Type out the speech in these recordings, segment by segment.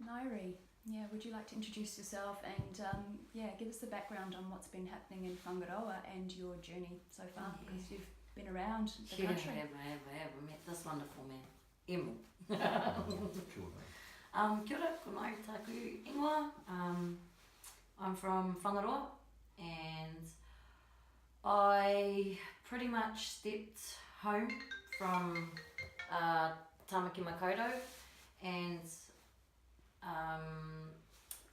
Nyree, yeah, would you like to introduce yourself and give us the background on what's been happening in Whangaroa and your journey so far, because you've been around the country. I have met this wonderful man, Emille. Kia ora, ko mai taku ingoa. I'm from Whangaroa and I pretty much stepped home from Tamaki Makaurau and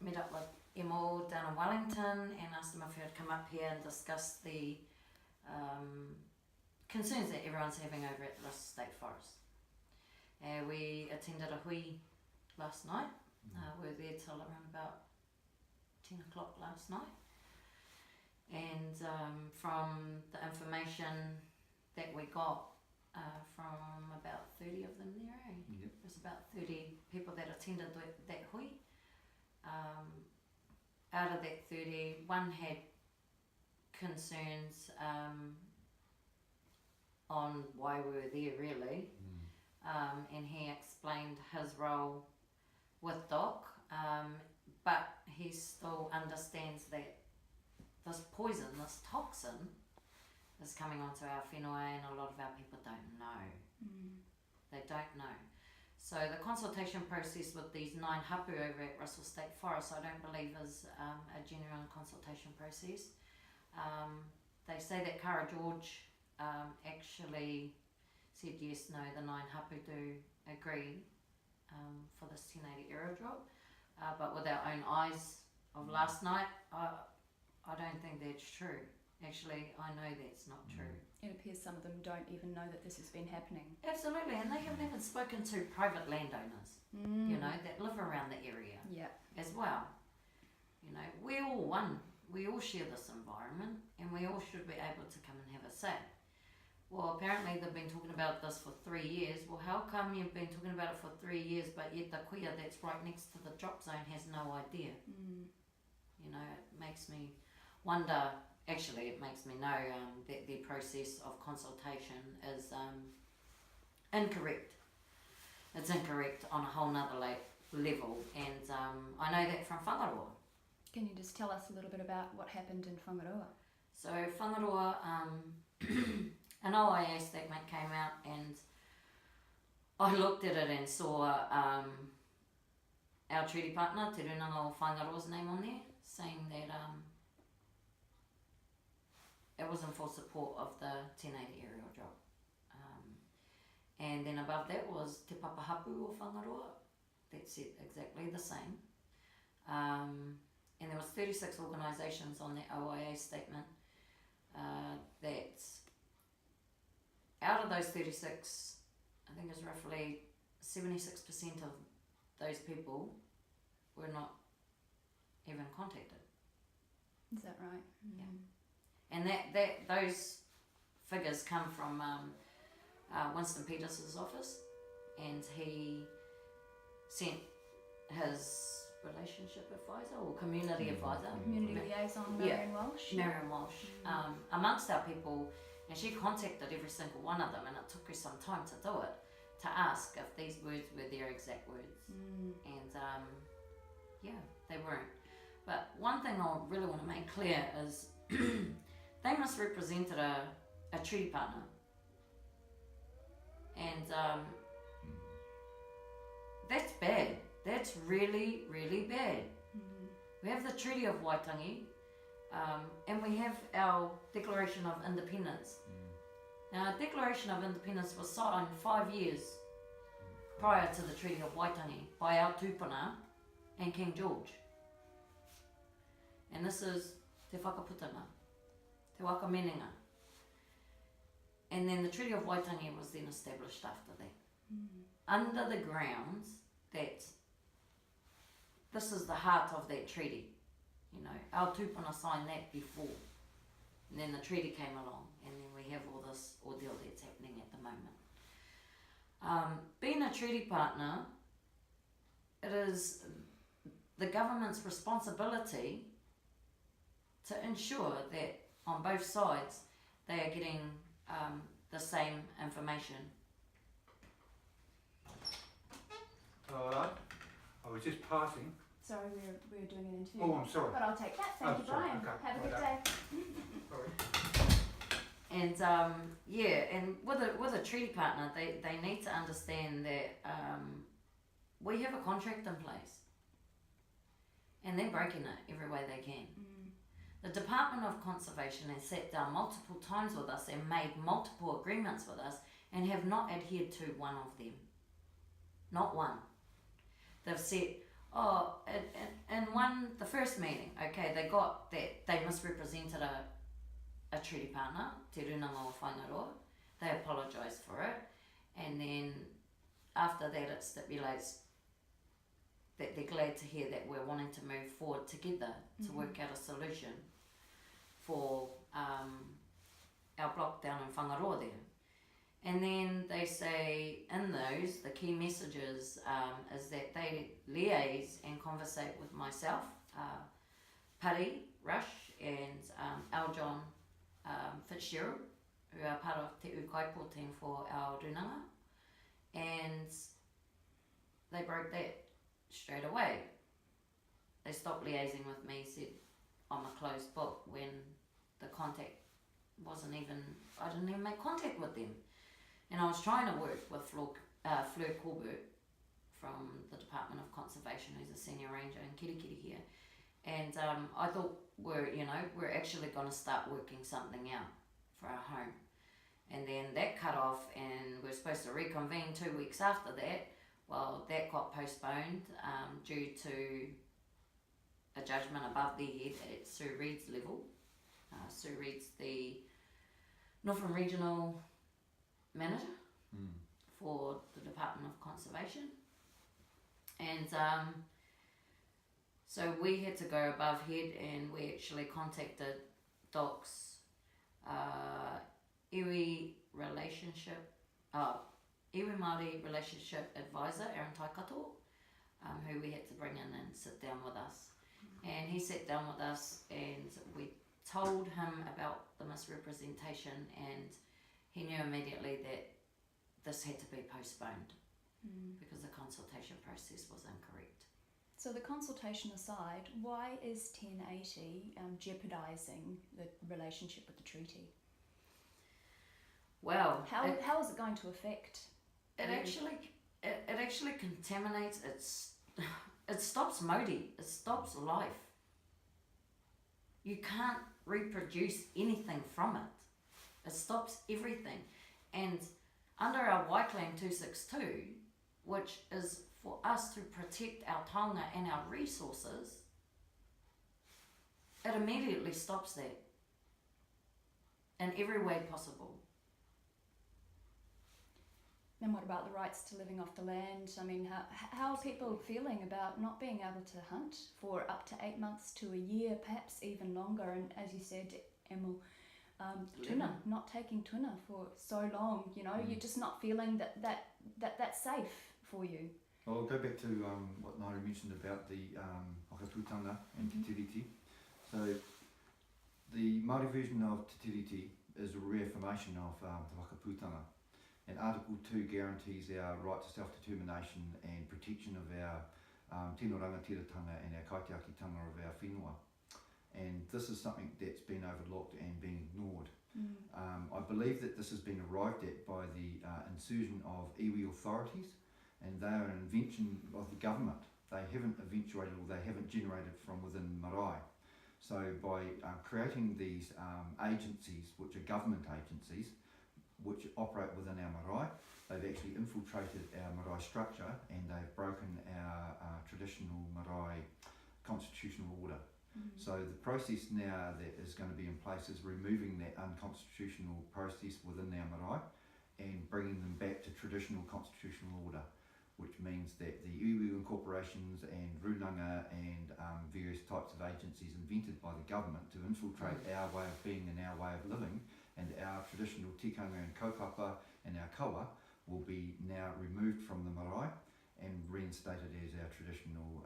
met up with Emille down in Wellington and asked him if he would come up here and discuss the concerns that everyone's having over at the State Forest. We attended a hui last night. We were there till around about 10 o'clock last night. And from the information that we got from about 30 of them there, Yep. There's about 30 people that attended that hui. Out of that 30, one had concerns on why we were there really, and he explained his role with DOC, but he still understands that this poison, this toxin, is coming onto our whenua and a lot of our people don't know. They don't know. So the consultation process with these 9 hapu over at Russell State Forest, I don't believe is a genuine consultation process. They say that Kara George actually said yes, no, the 9 hapu do agree for this 1080 aerodrop, but with our own eyes of last night, I don't think that's true. Actually, I know that's not true. It appears some of them don't even know that this has been happening. Absolutely, and they haven't even spoken to private landowners, you know, that live around the area as well. You know, we all one, we all share this environment and we all should be able to come and have a say. Well, apparently they've been talking about this for 3 years. Well, how come you've been talking about it for 3 years but yet the kuia that's right next to the drop zone has no idea? You know, it makes me wonder. Actually, it makes me know that the process of consultation is incorrect. It's incorrect on a whole nother level, and I know that from Whangaroa. Can you just tell us a little bit about what happened in Whangaroa? So Whangaroa, an OIA statement came out, and I looked at it and saw our treaty partner, Te Runanga o Whangaroa's name on there, saying that it was in full support of the 1080 aerial drop. And then above that was Te Papa Hapu o Whangaroa, that said exactly the same. And there was 36 organisations on that OIA statement that out of those 36, I think it's roughly 76% of those people were not even contacted. Is that right? Yeah. And those figures come from Winston Peters' office, and he sent his relationship advisor or community advisor, Community liaison, Marion Walsh. Marion Walsh, amongst our people, and she contacted every single one of them, and it took her some time to do it, to ask if these words were their exact words, and they weren't. But one thing I really want to make clear is they misrepresented a treaty partner, and that's bad. That's really, really bad. We have the Treaty of Waitangi, and we have our Declaration of Independence. Now, our Declaration of Independence was signed 5 years prior to the Treaty of Waitangi by our tūpuna and King George. And this is Te Whakaputanga, Te Wakamenenga. And then the Treaty of Waitangi was then established after that. Under the grounds that this is the heart of that treaty. You know, our tūpuna signed that before. And then the treaty came along, and then we have all this ordeal that's happening at the moment. Being a treaty partner, it is the government's responsibility to ensure that on both sides they are getting the same information. Alright, I was just passing. Sorry, we're doing an interview. Oh, I'm sorry. But I'll take that. Thank you, sorry, Brian. okay, Have a well good done. day. Sorry. And and with a treaty partner, they need to understand that we have a contract in place, and they're breaking it every way they can. The Department of Conservation has sat down multiple times with us and made multiple agreements with us and have not adhered to one of them. Not one. They've said, in the first meeting, okay, they got that they misrepresented a treaty partner, Te Runanga o Whangaroa. They apologised for it, and then after that it stipulates that they're glad to hear that we're wanting to move forward together to work out a solution for our block down in Whangaroa there. And then they say in those, the key messages is that they liaise and conversate with myself, Pari, Rush, and Aljon Fitzgerald, who are part of Te Ukaipo team for our runanga, and they broke that straight away. They stopped liaising with me, said I'm a closed book, when the contact wasn't even, I didn't even make contact with them. And I was trying to work with Fleur Corbett from the Department of Conservation, who's a senior ranger in Kirikiri here. And I thought we're actually going to start working something out for our home. And then that cut off, and we're supposed to reconvene 2 weeks after that. Well, that got postponed due to a judgment above their head at Sue Reid's level. Sue Reid's the Northern Regional Manager for the Department of Conservation. And so we had to go above head, and we actually contacted DOC's iwi Māori Relationship Advisor, Aaron Taikato, who we had to bring in and sit down with us. And he sat down with us, and we told him about the misrepresentation, and he knew immediately that this had to be postponed because the consultation process was incorrect. So the consultation aside, why is 1080 jeopardising the relationship with the treaty? Well, how is it going to affect? It actually contaminates. It stops Māori. It stops life. You can't reproduce anything from it. It stops everything. And under our Waikaling 262, which is for us to protect our taonga and our resources, it immediately stops that in every way possible. And what about the rights to living off the land? I mean, how are people feeling about not being able to hunt for up to 8 months to a year, perhaps even longer? And as you said, Emille, tuna, not taking tuna for so long, you're just not feeling that's safe for you. Well, I'll go back to what Nyree mentioned about the whakaputanga and te tiriti. So the Māori version of te tiriti is a reaffirmation of the whakaputanga. And Article 2 guarantees our right to self-determination and protection of our tino rangatiratanga and our kaitiakitanga of our whenua. And this is something that's been overlooked and been ignored. I believe that this has been arrived at by the insertion of iwi authorities, and they are an invention of the government. They haven't eventuated, or they haven't generated from within marae. So by creating these agencies, which are government agencies, which operate within our marae, they've actually infiltrated our marae structure, and they've broken our traditional marae constitutional order. So the process now that is going to be in place is removing that unconstitutional process within our marae and bringing them back to traditional constitutional order, which means that the iwi incorporations and runanga and various types of agencies invented by the government to infiltrate our way of being and our way of living, and our traditional tikanga and kaupapa and our kawa will be now removed from the marae and reinstated as our traditional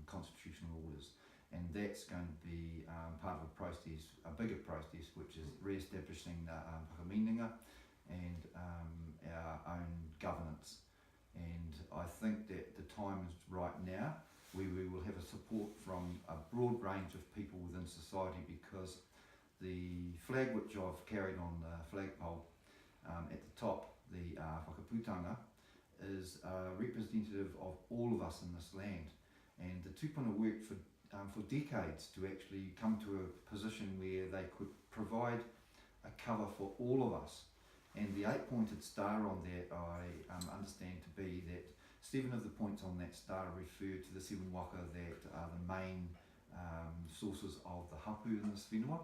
constitutional orders. And that's going to be part of a process, a bigger process, which is re-establishing the whakaminenga and our own governance. And I think that the time is right now support from a broad range of people within society, because the flag which I've carried on the flagpole at the top, the whakaputanga, is representative of all of us in this land. And the tūpuna worked for decades to actually come to a position where they could provide a cover for all of us. And the 8-pointed star on that, I understand to be that 7 of the points on that star refer to the 7 waka that are the main sources of the hapu in this whenua.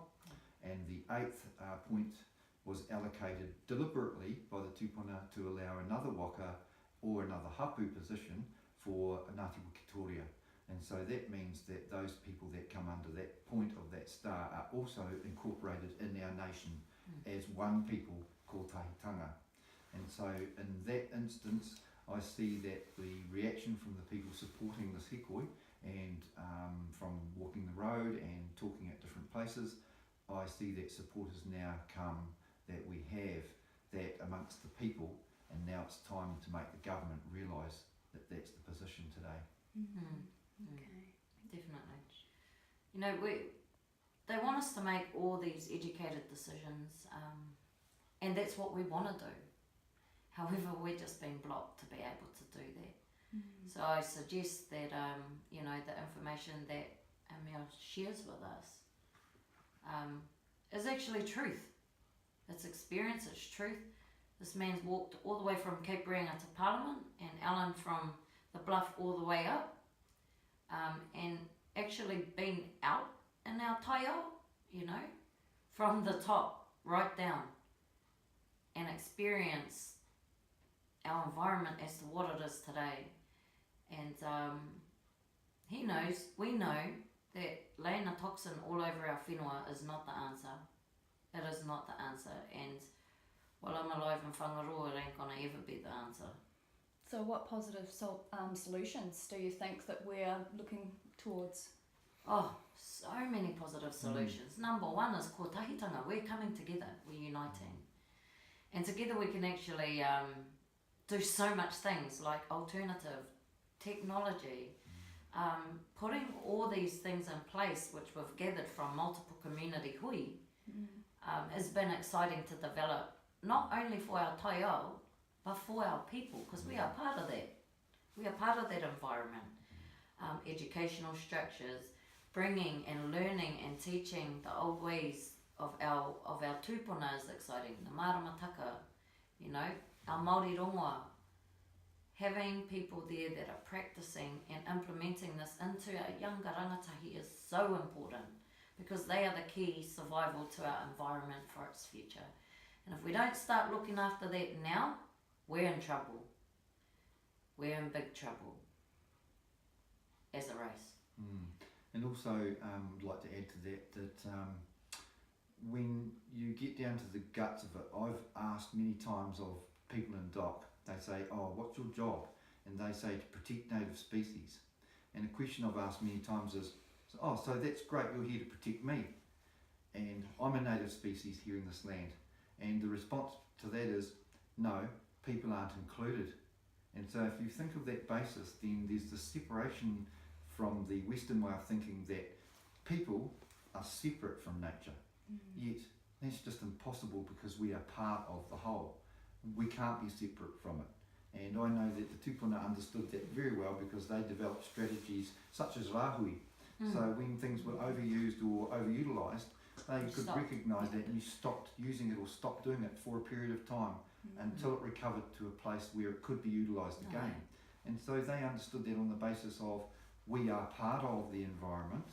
And the 8th point was allocated deliberately by the tūpuna to allow another waka or another hapu position for Ngāti Wikitoria. And so that means that those people that come under that point of that star are also incorporated in our nation as one people called Tahitanga. And so in that instance, I see that the reaction from the people supporting this hikoi, and from walking the road and talking at different places, I see that support has now come, that we have that amongst the people, and now it's time to make the government realise that that's the position today. Okay. Definitely. You know, they want us to make all these educated decisions, and that's what we want to do. However, we're just being blocked to be able to do that. So I suggest that, you know, the information that Emille shares with us is actually truth. It's experience, it's truth. This man's walked all the way from Cape Reinga to Parliament, and Alan from the Bluff all the way up, and actually been out in our taiao, you know, from the top right down, and experience our environment as to what it is today. And he knows, we know, that laying a toxin all over our whenua is not the answer. It is not the answer, and while I'm alive in Whangaroa, it ain't gonna ever be the answer. So what positive solutions do you think that we're looking towards? Oh, so many positive solutions. Number one is ko tahitanga. We're coming together, we're uniting. And together we can actually do so much things like alternative technology, putting all these things in place which we've gathered from multiple community hui, has been exciting to develop, not only for our taiao, but for our people, because we are part of that. We are part of that environment. Educational structures, bringing and learning and teaching the old ways of our tūpuna is exciting. The maramataka, you know, our Māori rongoa. Having people there that are practicing and implementing this into our younger rangatahi is so important, because they are the key survival to our environment for its future. And if we don't start looking after that now, we're in trouble. We're in big trouble as a race. And also, I'd like to add to that when you get down to the guts of it, I've asked many times of people in DOC, they say, oh, what's your job? And they say to protect native species. And a question I've asked many times is, oh, so that's great, you're here to protect me. And I'm a native species here in this land. And the response to that is, no, people aren't included. And so if you think of that basis, then there's this separation from the Western way of thinking that people are separate from nature. Yet that's just impossible, because we are part of the whole. We can't be separate from it. And I know that the tūpuna understood that very well, because they developed strategies such as rahui. So when things were overused or overutilised, they could recognise that, and you stopped using it or stopped doing it for a period of time until it recovered to a place where it could be utilised again. And so they understood that on the basis of, we are part of the environment,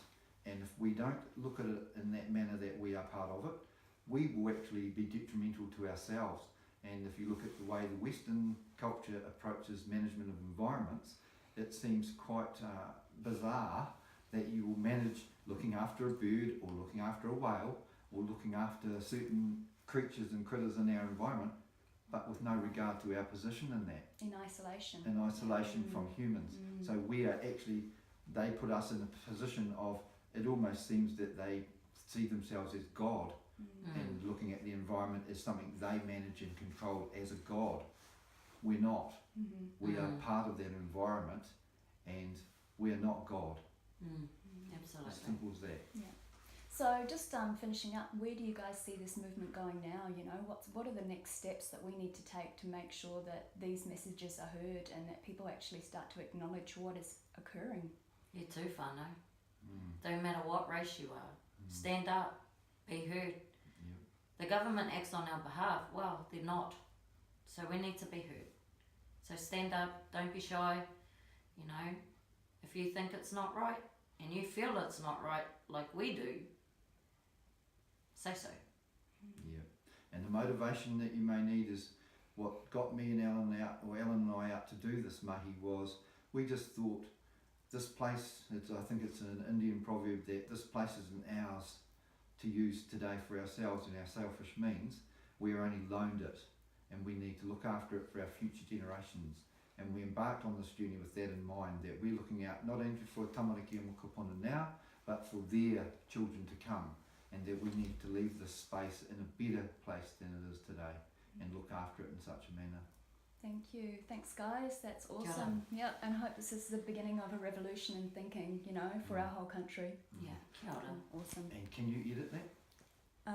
and if we don't look at it in that manner that we are part of it, we will actually be detrimental to ourselves. And if you look at the way the Western culture approaches management of environments, it seems quite bizarre that you will manage looking after a bird, or looking after a whale, or looking after certain creatures and critters in our environment, but with no regard to our position in that. In isolation. In isolation from humans. So we are actually, they put us in a position of, it almost seems that they see themselves as God, and looking at the environment as something they manage and control as a God. We're not. We are part of that environment, and we are not God. Absolutely. As simple as that. So just finishing up, where do you guys see this movement going now? You know, what are the next steps that we need to take to make sure that these messages are heard and that people actually start to acknowledge what is occurring? You too, whānau. Don't matter what race you are. Stand up, be heard. Yep. The government acts on our behalf. Well, they're not. So we need to be heard. So stand up, don't be shy. You know, if you think it's not right and you feel it's not right like we do, say so. Yeah, and the motivation that you may need is what got me and Ellen and I out to do this mahi was we just thought this place, I think it's an Indian proverb that this place isn't ours to use today for ourselves and our selfish means. We're only loaned it and we need to look after it for our future generations. And we embarked on this journey with that in mind, that we're looking out not only for tamariki and Mokopuna now, but for their children to come. And that we need to leave this space in a better place than it is today and look after it in such a manner. Thank you. Thanks, guys. That's awesome. Yeah, and I hope this is the beginning of a revolution in thinking, you know, for our whole country. Yeah, kia ora. Awesome. And can you edit that?